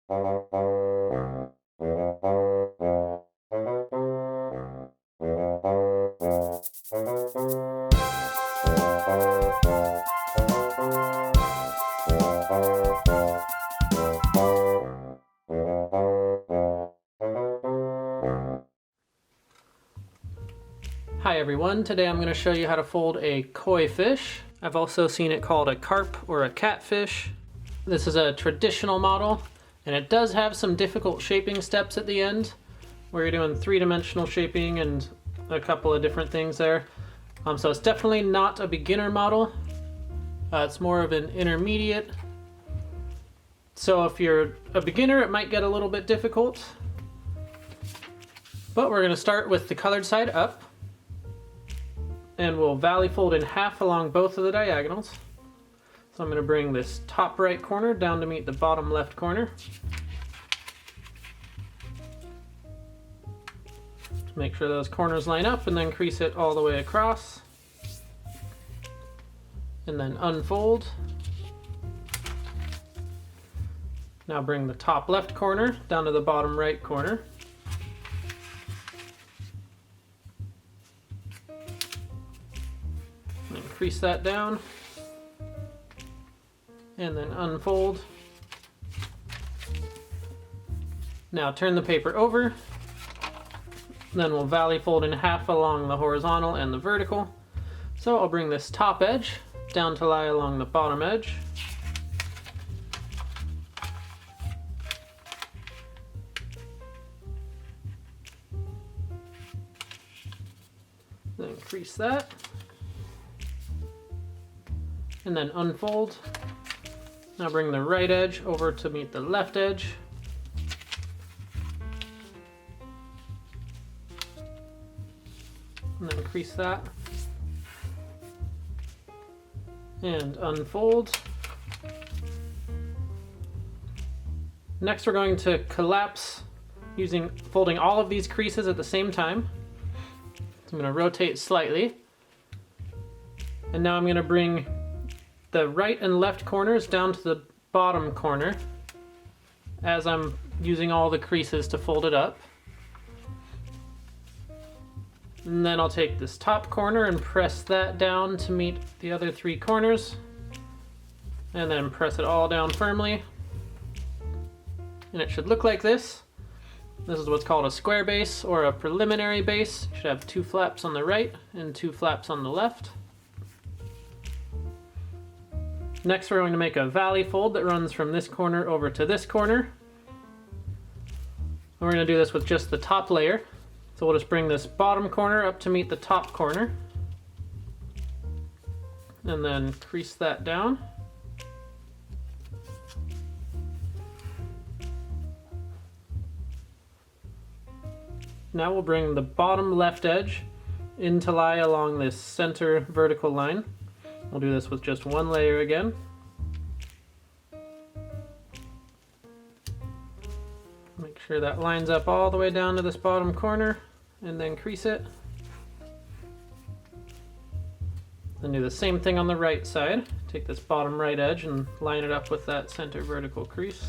Hi everyone, today I'm going to show you how to fold a koi fish. I've also seen it called a carp or a catfish. This is a traditional model, and it does have some difficult shaping steps at the end, where you're doing three-dimensional shaping and a couple of different things there. So it's definitely not a beginner model. It's more of an intermediate. So if you're a beginner, it might get a little bit difficult. But we're going to start with the colored side up. And we'll valley fold in half along both of the diagonals. So I'm going to bring this top right corner down to meet the bottom left corner. Just make sure those corners line up and then crease it all the way across. And then unfold. Now bring the top left corner down to the bottom right corner. Crease that down, and then unfold. Now turn the paper over, then we'll valley fold in half along the horizontal and the vertical. So I'll bring this top edge down to lie along the bottom edge. Then crease that. And then unfold. Now bring the right edge over to meet the left edge. And then crease that. And unfold. Next we're going to collapse folding all of these creases at the same time. So I'm going to rotate slightly. And now I'm going to bring the right and left corners down to the bottom corner as I'm using all the creases to fold it up. And then I'll take this top corner and press that down to meet the other three corners, and then press it all down firmly. And it should look like this. This is what's called a square base or a preliminary base. It should have two flaps on the right and two flaps on the left. Next we're going to make a valley fold that runs from this corner over to this corner. And we're going to do this with just the top layer. So we'll just bring this bottom corner up to meet the top corner. And then crease that down. Now we'll bring the bottom left edge in to lie along this center vertical line. We'll do this with just one layer again. Make sure that lines up all the way down to this bottom corner, and then crease it. Then do the same thing on the right side. Take this bottom right edge and line it up with that center vertical crease.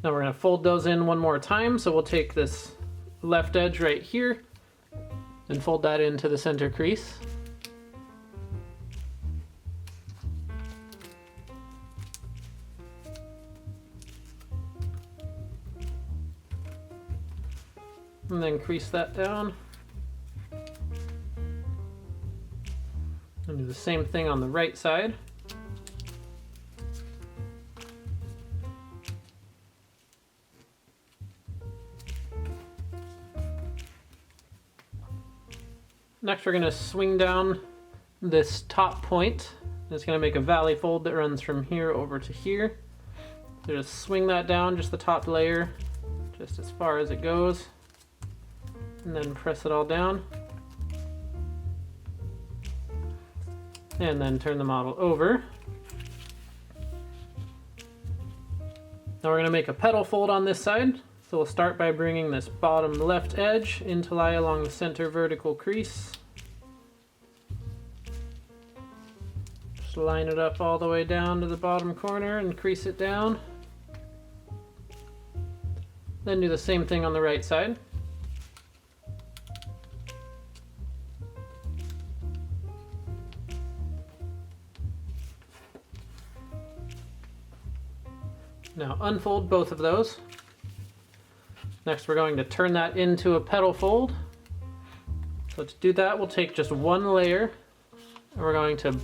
Now we're going to fold those in one more time, so we'll take this left edge right here and fold that into the center crease. And then crease that down. And do the same thing on the right side. Next we're going to swing down this top point. It's going to make a valley fold that runs from here over to here. So just swing that down, just the top layer, just as far as it goes. And then press it all down. And then turn the model over. Now we're going to make a petal fold on this side. So we'll start by bringing this bottom left edge in to lie along the center vertical crease. Just line it up all the way down to the bottom corner and crease it down. Then do the same thing on the right side. Now unfold both of those. Next we're going to turn that into a petal fold. So to do that we'll take just one layer and we're going to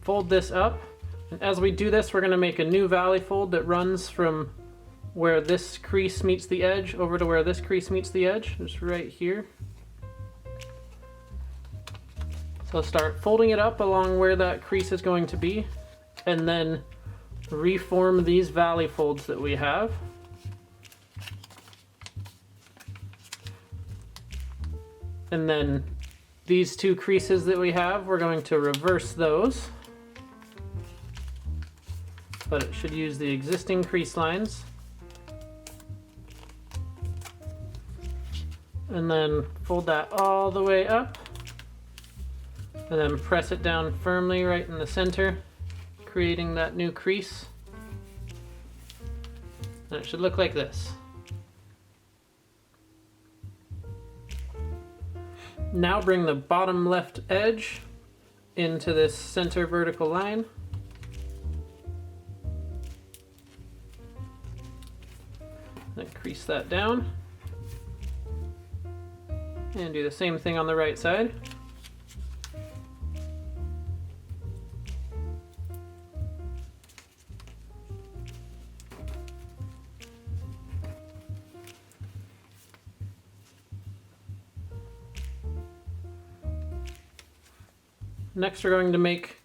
fold this up. And as we do this we're going to make a new valley fold that runs from where this crease meets the edge over to where this crease meets the edge, just right here. So start folding it up along where that crease is going to be and then reform these valley folds that we have. And then these two creases that we have, we're going to reverse those. But it should use the existing crease lines. And then fold that all the way up. And then press it down firmly right in the center, creating that new crease. And it should look like this. Now bring the bottom left edge into this center vertical line. Then crease that down. And do the same thing on the right side. Next we're going to make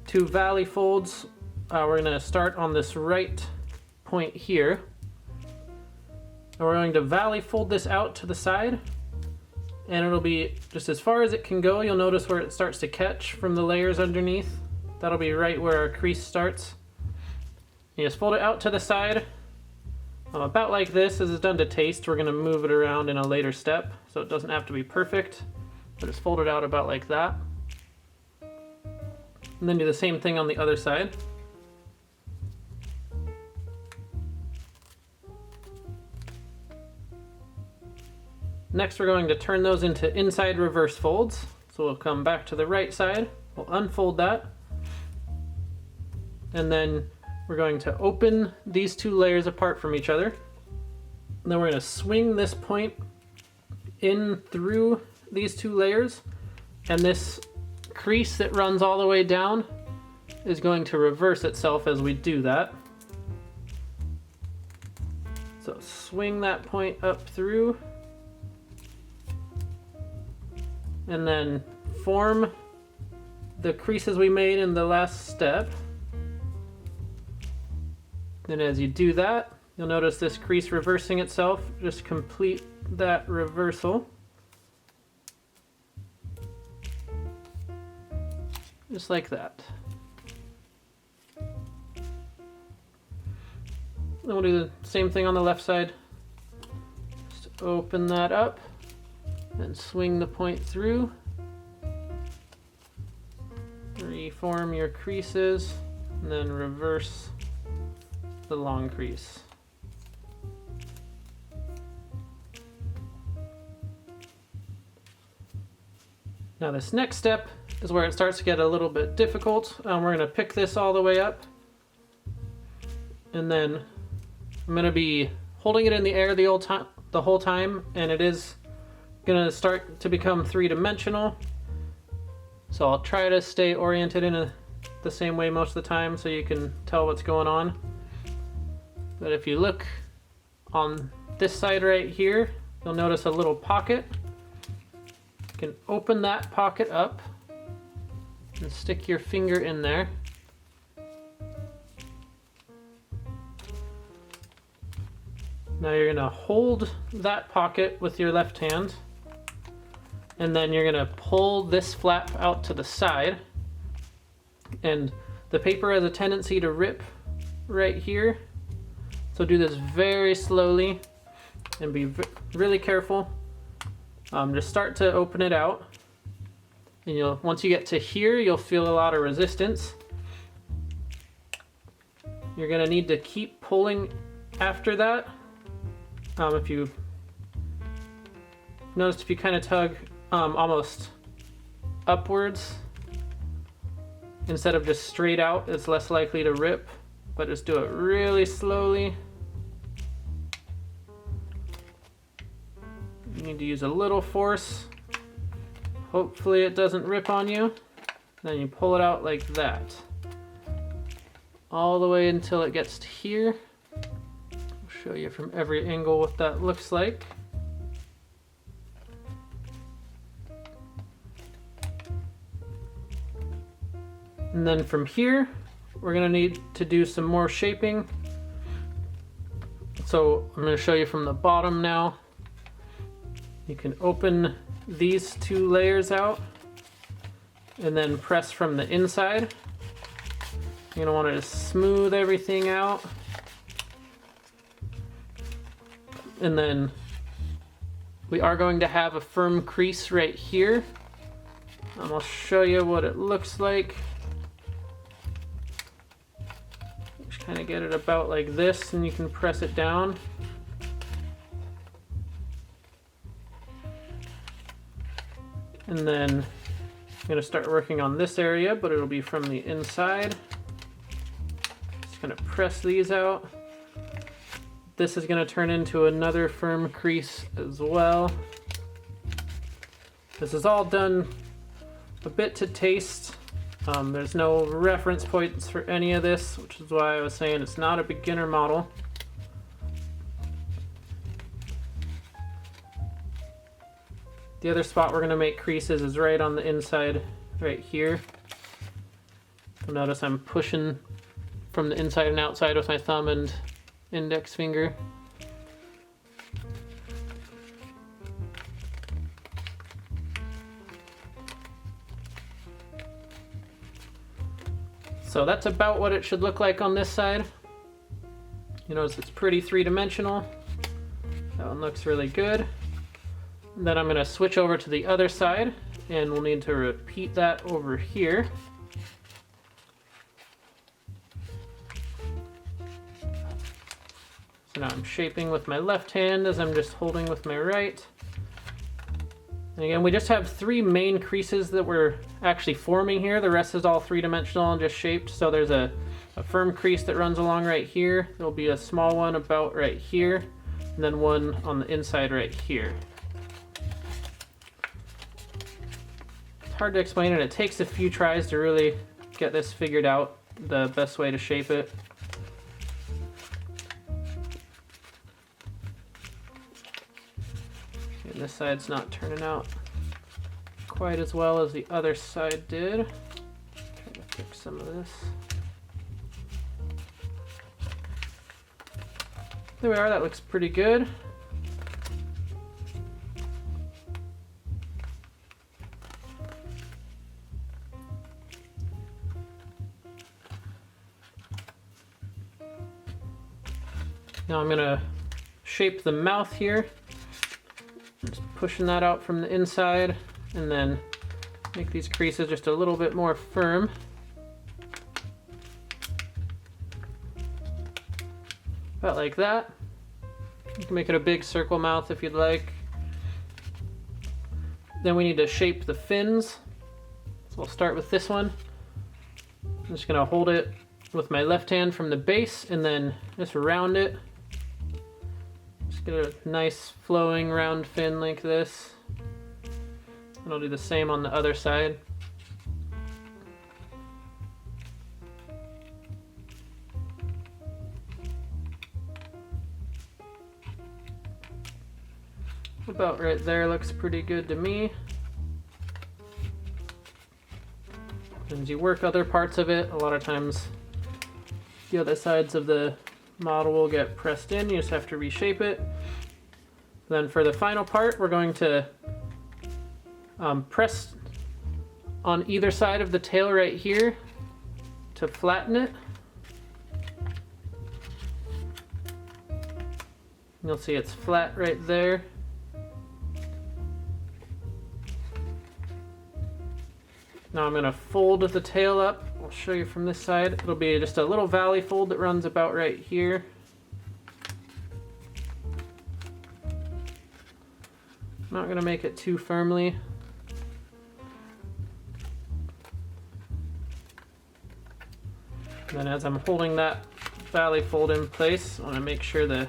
two valley folds. We're going to start on this right point here. And we're going to valley fold this out to the side. And it'll be just as far as it can go. You'll notice where it starts to catch from the layers underneath. That'll be right where our crease starts. You just fold it out to the side. About like this. This is done to taste. We're going to move it around in a later step, so it doesn't have to be perfect. But just fold it out about like that. And then do the same thing on the other side. Next we're going to turn those into inside reverse folds. So we'll come back to the right side, we'll unfold that, and then we're going to open these two layers apart from each other. And then we're going to swing this point in through these two layers, and this crease that runs all the way down is going to reverse itself as we do that. So swing that point up through and then form the creases we made in the last step. And as you do that, you'll notice this crease reversing itself. Just complete that reversal. Just like that. Then we'll do the same thing on the left side. Just open that up and swing the point through. Reform your creases and then reverse the long crease. Now this next step is where it starts to get a little bit difficult. We're going to pick this all the way up, and then I'm going to be holding it in the air the whole time, and it is going to start to become three-dimensional. So I'll try to stay oriented in the same way most of the time so you can tell what's going on. But if you look on this side right here, you'll notice a little pocket. You can open that pocket up and stick your finger in there. Now you're going to hold that pocket with your left hand, and then you're going to pull this flap out to the side, and the paper has a tendency to rip right here. So do this very slowly and be really careful. Just start to open it out. And once you get to here, you'll feel a lot of resistance. You're gonna need to keep pulling after that. If you notice, if you kind of tug almost upwards instead of just straight out, it's less likely to rip, but just do it really slowly. You need to use a little force. Hopefully it doesn't rip on you. Then you pull it out like that. All the way until it gets to here. I'll show you from every angle what that looks like. And then from here, we're gonna need to do some more shaping. So I'm gonna show you from the bottom now. You can open these two layers out and then press from the inside. You're gonna want to smooth everything out. And then we are going to have a firm crease right here. I'll show you what it looks like. Just kind of get it about like this and you can press it down. And then I'm going to start working on this area, but it'll be from the inside. Just going to press these out. This is going to turn into another firm crease as well. This is all done a bit to taste. There's no reference points for any of this, which is why I was saying it's not a beginner model. The other spot we're going to make creases is right on the inside, right here. You'll notice I'm pushing from the inside and outside with my thumb and index finger. So that's about what it should look like on this side. You notice it's pretty three-dimensional. That one looks really good. Then I'm going to switch over to the other side and we'll need to repeat that over here. So now I'm shaping with my left hand as I'm just holding with my right. And again, we just have three main creases that we're actually forming here. The rest is all three-dimensional and just shaped. So there's a firm crease that runs along right here. There'll be a small one about right here, and then one on the inside right here. It's hard to explain, and it takes a few tries to really get this figured out, the best way to shape it. And this side's not turning out quite as well as the other side did. Trying to fix some of this. There we are, that looks pretty good. Now I'm gonna shape the mouth here. Just pushing that out from the inside and then make these creases just a little bit more firm. About like that. You can make it a big circle mouth if you'd like. Then we need to shape the fins. So we'll start with this one. I'm just gonna hold it with my left hand from the base and then just round it. Just get a nice flowing round fin like this. And I'll do the same on the other side. About right there looks pretty good to me. As you work other parts of it, a lot of times the other sides of the model will get pressed in. You just have to reshape it. Then for the final part, we're going to press on either side of the tail right here to flatten it. You'll see it's flat right there. Now I'm going to fold the tail up. I'll show you from this side. It'll be just a little valley fold that runs about right here. I'm not going to make it too firmly. And then as I'm holding that valley fold in place, I want to make sure the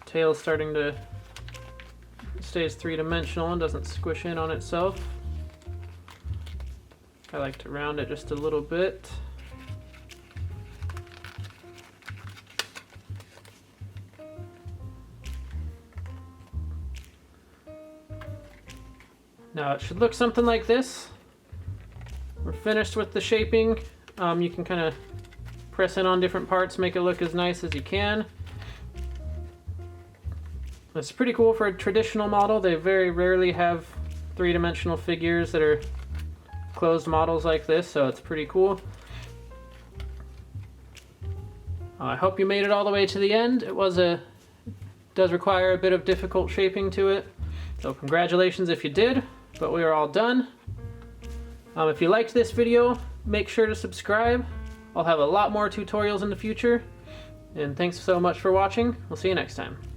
tail's starting to stays three-dimensional and doesn't squish in on itself. I like to round it just a little bit. Now it should look something like this. We're finished with the shaping. You can kind of press in on different parts, make it look as nice as you can. It's pretty cool for a traditional model. They very rarely have three-dimensional figures that are closed models like this, so it's pretty cool. I hope you made it all the way to the end. It does require a bit of difficult shaping to it, so congratulations if you did, but we are all done. If you liked this video, make sure to subscribe. I'll have a lot more tutorials in the future, and thanks so much for watching. We'll see you next time.